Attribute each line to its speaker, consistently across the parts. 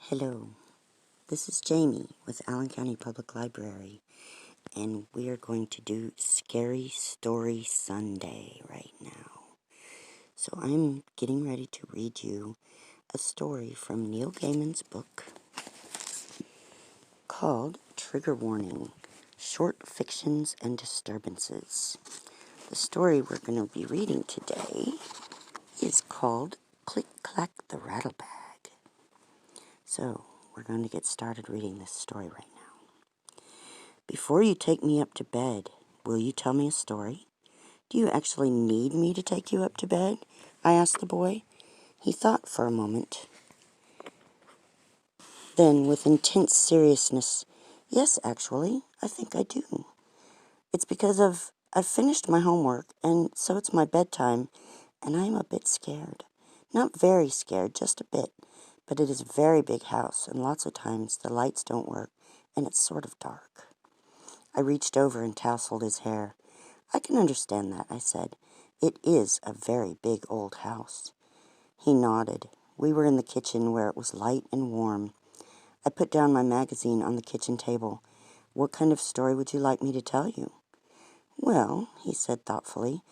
Speaker 1: Hello, this is Jamie with Allen County Public Library, and we are going to do Scary Story Sunday right now. So I'm getting ready to read you a story from Neil Gaiman's book called Trigger Warning, Short Fictions and Disturbances. The story we're going to be reading today is called Click Clack the Rattlebag. So we're going to get started reading this story right now. Before you take me up to bed, will you tell me a story? Do you actually need me to take you up to bed? I asked the boy. He thought for a moment. Then, with intense seriousness, yes, actually, I think I do. It's because I've finished my homework, and so it's my bedtime, and I'm a bit scared. Not very scared, just a bit. But it is a very big house, and lots of times the lights don't work, and it's sort of dark. I reached over and tousled his hair. I can understand that, I said. It is a very big old house. He nodded. We were in the kitchen where it was light and warm. I put down my magazine on the kitchen table. What kind of story would you like me to tell you? Well, he said thoughtfully,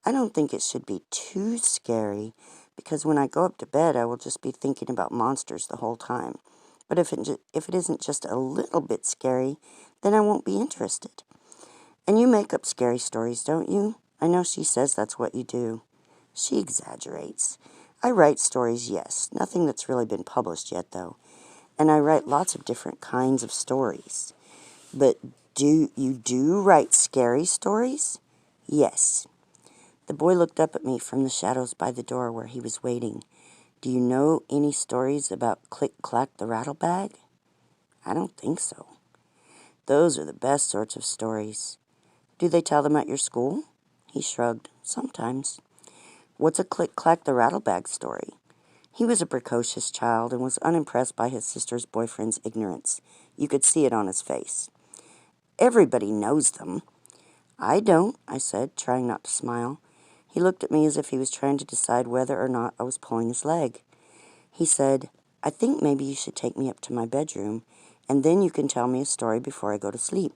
Speaker 1: I don't think it should be too scary, because when I go up to bed I will just be thinking about monsters the whole time. But if it isn't just a little bit scary, then I won't be interested. And you make up scary stories, don't you? I know she says that's what you do. She exaggerates. I write stories, yes. Nothing that's really been published yet, though. And I write lots of different kinds of stories. But do you write scary stories? Yes. The boy looked up at me from the shadows by the door where he was waiting. Do you know any stories about Click Clack the Rattlebag? I don't think so. Those are the best sorts of stories. Do they tell them at your school? He shrugged. Sometimes. What's a Click Clack the Rattlebag story? He was a precocious child and was unimpressed by his sister's boyfriend's ignorance. You could see it on his face. Everybody knows them. I don't, I said, trying not to smile. He looked at me as if he was trying to decide whether or not I was pulling his leg. He said, I think maybe you should take me up to my bedroom, and then you can tell me a story before I go to sleep.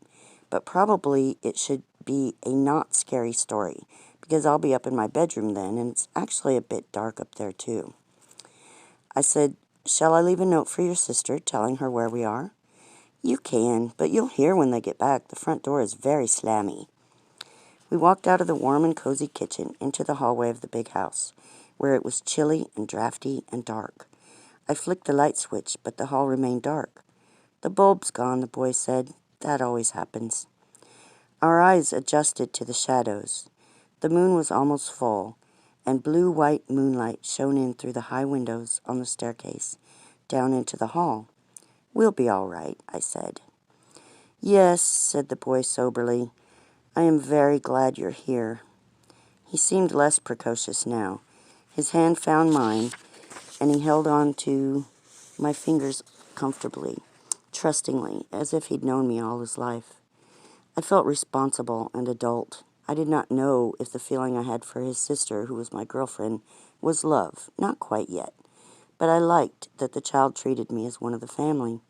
Speaker 1: But probably it should be a not scary story, because I'll be up in my bedroom then, and it's actually a bit dark up there too. I said, shall I leave a note for your sister, telling her where we are? You can, but you'll hear when they get back. The front door is very slammy. We walked out of the warm and cozy kitchen into the hallway of the big house, where it was chilly and drafty and dark. I flicked the light switch, but the hall remained dark. The bulb's gone, the boy said. That always happens. Our eyes adjusted to the shadows. The moon was almost full, and blue-white moonlight shone in through the high windows on the staircase, down into the hall. We'll be all right, I said. Yes, said the boy soberly. I am very glad you're here. He seemed less precocious now. His hand found mine, and he held on to my fingers comfortably, trustingly, as if he'd known me all his life. I felt responsible and adult. I did not know if the feeling I had for his sister, who was my girlfriend, was love. Not quite yet. But I liked that the child treated me as one of the family.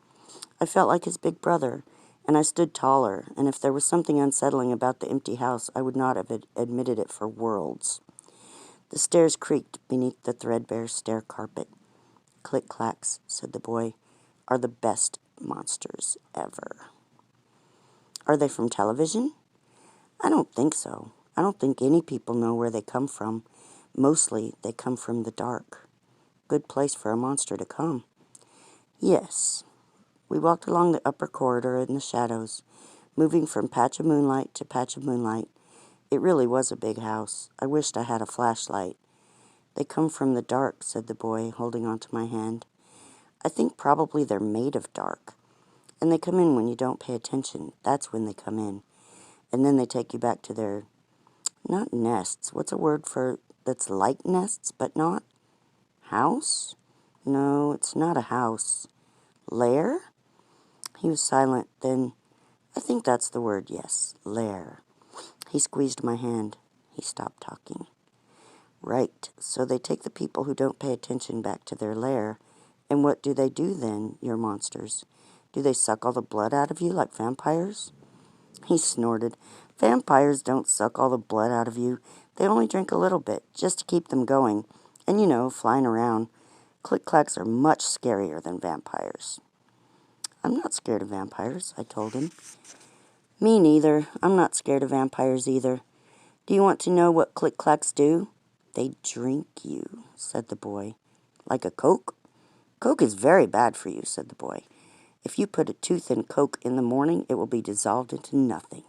Speaker 1: I felt like his big brother, and I stood taller, and if there was something unsettling about the empty house, I would not have admitted it for worlds. The stairs creaked beneath the threadbare stair carpet. Click-clacks, said the boy, are the best monsters ever. Are they from television? I don't think so. I don't think any people know where they come from. Mostly, they come from the dark. Good place for a monster to come. Yes. We walked along the upper corridor in the shadows, moving from patch of moonlight to patch of moonlight. It really was a big house. I wished I had a flashlight. They come from the dark, said the boy, holding onto my hand. I think probably they're made of dark. And they come in when you don't pay attention. That's when they come in. And then they take you back to their, not nests. What's a word for that's like nests, but not? House? No, it's not a house. Lair? He was silent. Then, I think that's the word, yes. Lair. He squeezed my hand. He stopped talking. Right, so they take the people who don't pay attention back to their lair, And what do they do then, your monsters? Do they suck all the blood out of you like vampires? He snorted. Vampires don't suck all the blood out of you. They only drink a little bit, just to keep them going. And flying around. Click-clacks are much scarier than vampires. I'm not scared of vampires, I told him. Me neither. I'm not scared of vampires either. Do you want to know what click-clacks do? They drink you, said the boy. Like a Coke? Coke is very bad for you, said the boy. If you put a tooth in Coke in the morning, it will be dissolved into nothing.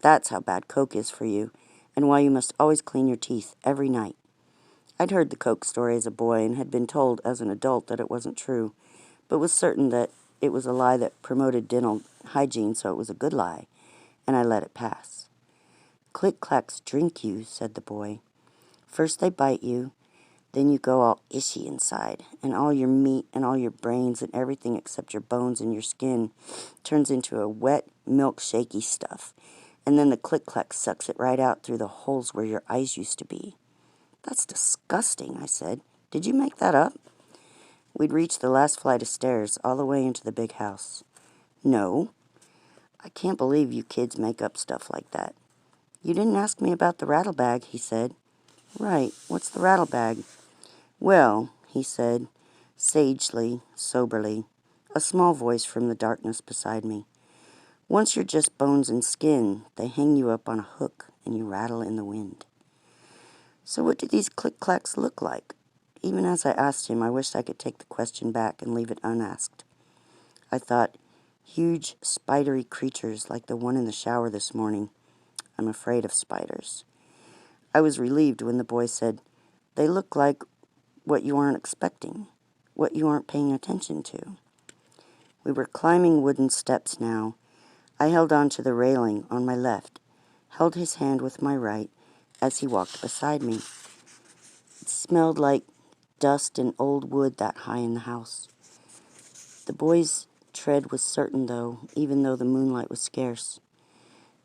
Speaker 1: That's how bad Coke is for you, and why you must always clean your teeth every night. I'd heard the Coke story as a boy and had been told as an adult that it wasn't true, but was certain that it was a lie that promoted dental hygiene, so it was a good lie, and I let it pass. Click-clacks drink you, said the boy. First they bite you, then you go all ishy inside, and all your meat and all your brains and everything except your bones and your skin turns into a wet, milk-shaky stuff, and then the click-clack sucks it right out through the holes where your eyes used to be. That's disgusting, I said. Did you make that up? We'd reached the last flight of stairs, all the way into the big house. No. I can't believe you kids make up stuff like that. You didn't ask me about the rattlebag, he said. Right, what's the rattlebag? Well, he said, sagely, soberly, a small voice from the darkness beside me. Once you're just bones and skin, they hang you up on a hook and you rattle in the wind. So what do these click-clacks look like? Even as I asked him, I wished I could take the question back and leave it unasked. I thought, huge, spidery creatures like the one in the shower this morning. I'm afraid of spiders. I was relieved when the boy said, they look like what you aren't expecting, what you aren't paying attention to. We were climbing wooden steps now. I held on to the railing on my left, held his hand with my right as he walked beside me. It smelled like dust and old wood that high in the house. The boy's tread was certain, though, even though the moonlight was scarce.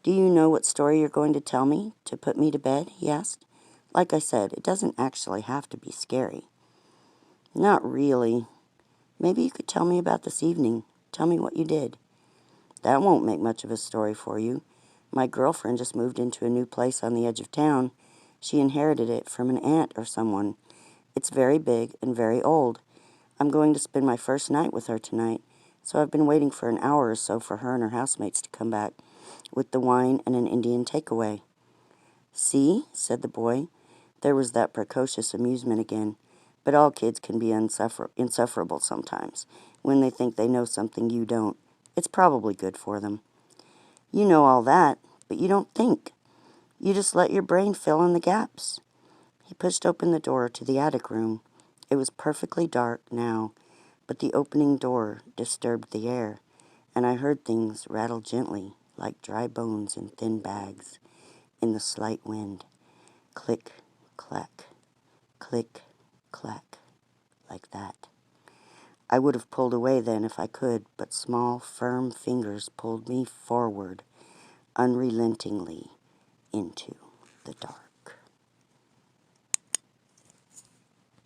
Speaker 1: Do you know what story you're going to tell me to put me to bed? He asked. Like I said, it doesn't actually have to be scary. Not really. Maybe you could tell me about this evening. Tell me what you did. That won't make much of a story for you. My girlfriend just moved into a new place on the edge of town. She inherited it from an aunt or someone. It's very big and very old. I'm going to spend my first night with her tonight, so I've been waiting for an hour or so for her and her housemates to come back with the wine and an Indian takeaway. See, said the boy. There was that precocious amusement again. But all kids can be insufferable sometimes, when they think they know something you don't. It's probably good for them. You know all that, but you don't think. You just let your brain fill in the gaps. He pushed open the door to the attic room. It was perfectly dark now, but the opening door disturbed the air, and I heard things rattle gently, like dry bones in thin bags, in the slight wind. Click, clack, click, clack, like that. I would have pulled away then if I could, but small, firm fingers pulled me forward, unrelentingly, into the dark.